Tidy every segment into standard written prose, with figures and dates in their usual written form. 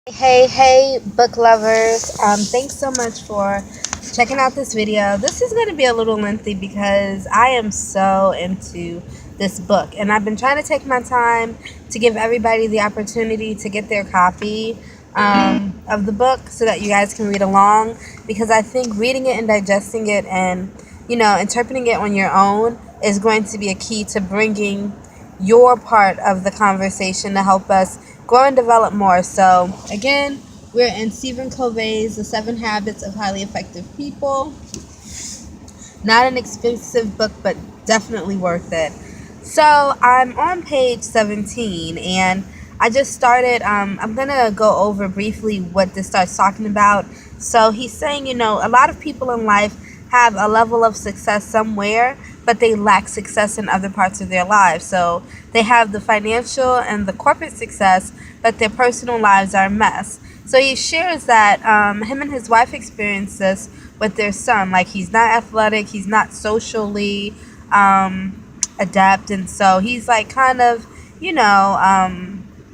Hey, book lovers. Thanks so much for checking out this video. This is going to be a little lengthy because I am so into this book, and I've been trying to take my time to give everybody the opportunity to get their copy of the book so that you guys can read along, because I think reading it and digesting it and, interpreting it on your own is going to be a key to bringing your part of the conversation to help us grow and develop more. So, again, we're in Stephen Covey's The 7 Habits of Highly Effective People. Not an expensive book, but definitely worth it. So, I'm on page 17, and I just started. I'm going to go over briefly what this starts talking about. So, he's saying, a lot of people in life have a level of success somewhere, but they lack success in other parts of their lives. So they have the financial and the corporate success, but their personal lives are a mess. So he shares that him and his wife experienced this with their son. Like, he's not athletic, he's not socially adept, and so he's like kind of,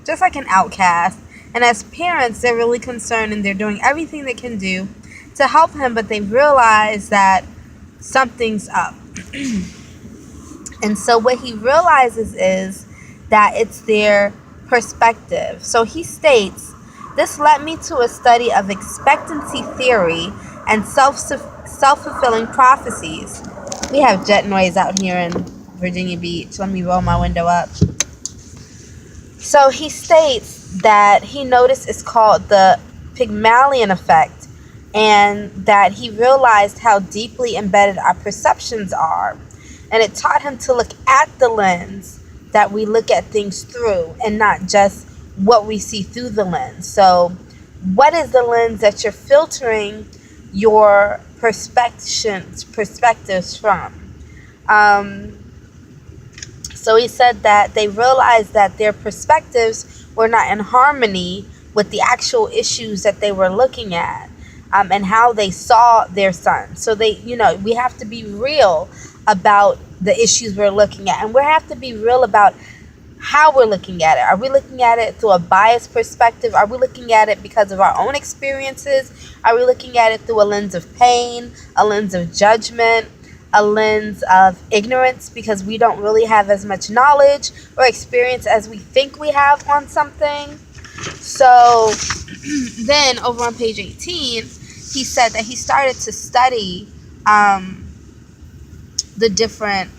just like an outcast. And as parents, they're really concerned and they're doing everything they can do to help him, but they realize that something's up. And so what he realizes is that it's their perspective. So he states, this led me to a study of expectancy theory and self-fulfilling prophecies. We have jet noise out here in Virginia Beach. Let me roll my window up. So he states that he noticed it's called the Pygmalion effect, and that he realized how deeply embedded our perceptions are. And it taught him to look at the lens that we look at things through, and not just what we see through the lens. So what is the lens that you're filtering your perspectives from? So he said that they realized that their perspectives were not in harmony with the actual issues that they were looking at, and how they saw their son. So we have to be real about the issues we're looking at, and we have to be real about how we're looking at it. Are we looking at it through a biased perspective? Are we looking at it because of our own experiences? Are we looking at it through a lens of pain, a lens of judgment, a lens of ignorance because we don't really have as much knowledge or experience as we think we have on something? So then over on page 18, he said that he started to study the different,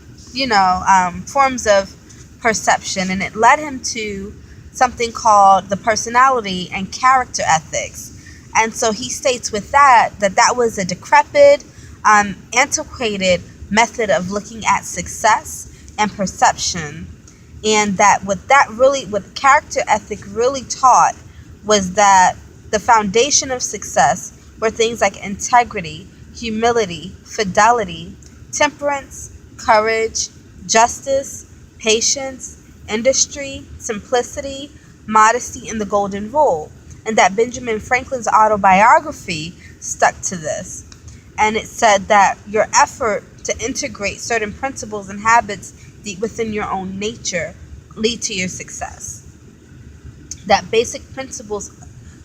forms of perception, and it led him to something called the personality and character ethics. And so he states with that was a decrepit, antiquated method of looking at success and perception, and that what character ethic really taught was that the foundation of success were things like integrity, humility, fidelity, temperance, courage, justice, patience, industry, simplicity, modesty, and the golden rule. And that Benjamin Franklin's autobiography stuck to this. And it said that your effort to integrate certain principles and habits deep within your own nature lead to your success. That basic principles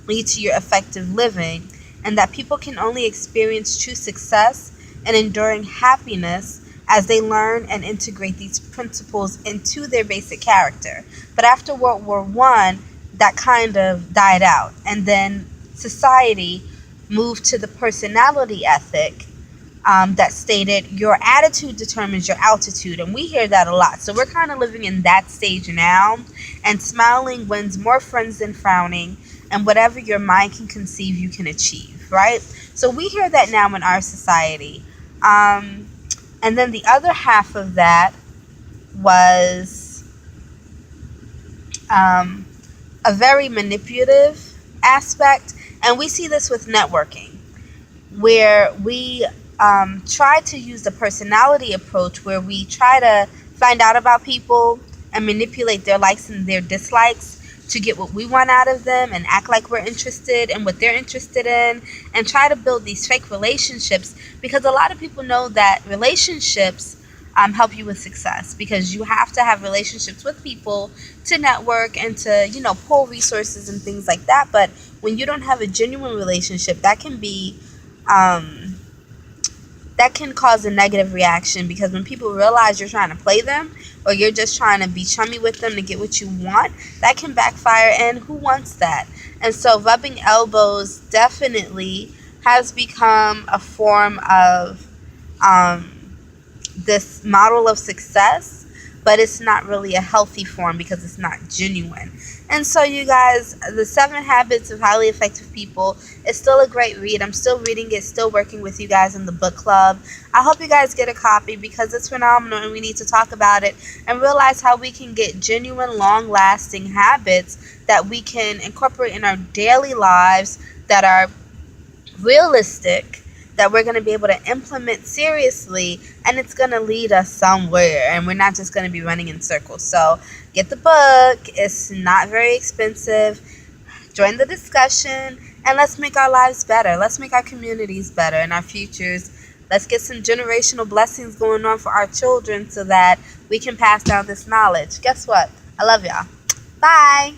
lead to your effective living, and that people can only experience true success and enduring happiness as they learn and integrate these principles into their basic character. But after World War I, that kind of died out, and then society moved to the personality ethic that stated your attitude determines your altitude. And we hear that a lot. So we're kind of living in that stage now. And smiling wins more friends than frowning. And whatever your mind can conceive, you can achieve, right? So we hear that now in our society. And then the other half of that was a very manipulative aspect. And we see this with networking, where we try to use the personality approach, where we try to find out about people and manipulate their likes and their dislikes to get what we want out of them, and act like we're interested in what they're interested in, and try to build these fake relationships, because a lot of people know that relationships help you with success, because you have to have relationships with people to network and to, pull resources and things like that. But when you don't have a genuine relationship, um, that can cause a negative reaction, because when people realize you're trying to play them, or you're just trying to be chummy with them to get what you want, that can backfire, and who wants that? And so rubbing elbows definitely has become a form of this model of success, but it's not really a healthy form because it's not genuine. And so, you guys, The 7 Habits of Highly Effective People is still a great read. I'm still reading it, still working with you guys in the book club. I hope you guys get a copy, because it's phenomenal and we need to talk about it and realize how we can get genuine, long-lasting habits that we can incorporate in our daily lives, that are realistic, that we're going to be able to implement seriously, and it's going to lead us somewhere, and we're not just going to be running in circles. So get the book. It's not very expensive. Join the discussion, and let's make our lives better. Let's make our communities better and our futures. Let's get some generational blessings going on for our children so that we can pass down this knowledge. Guess what? I love y'all. Bye.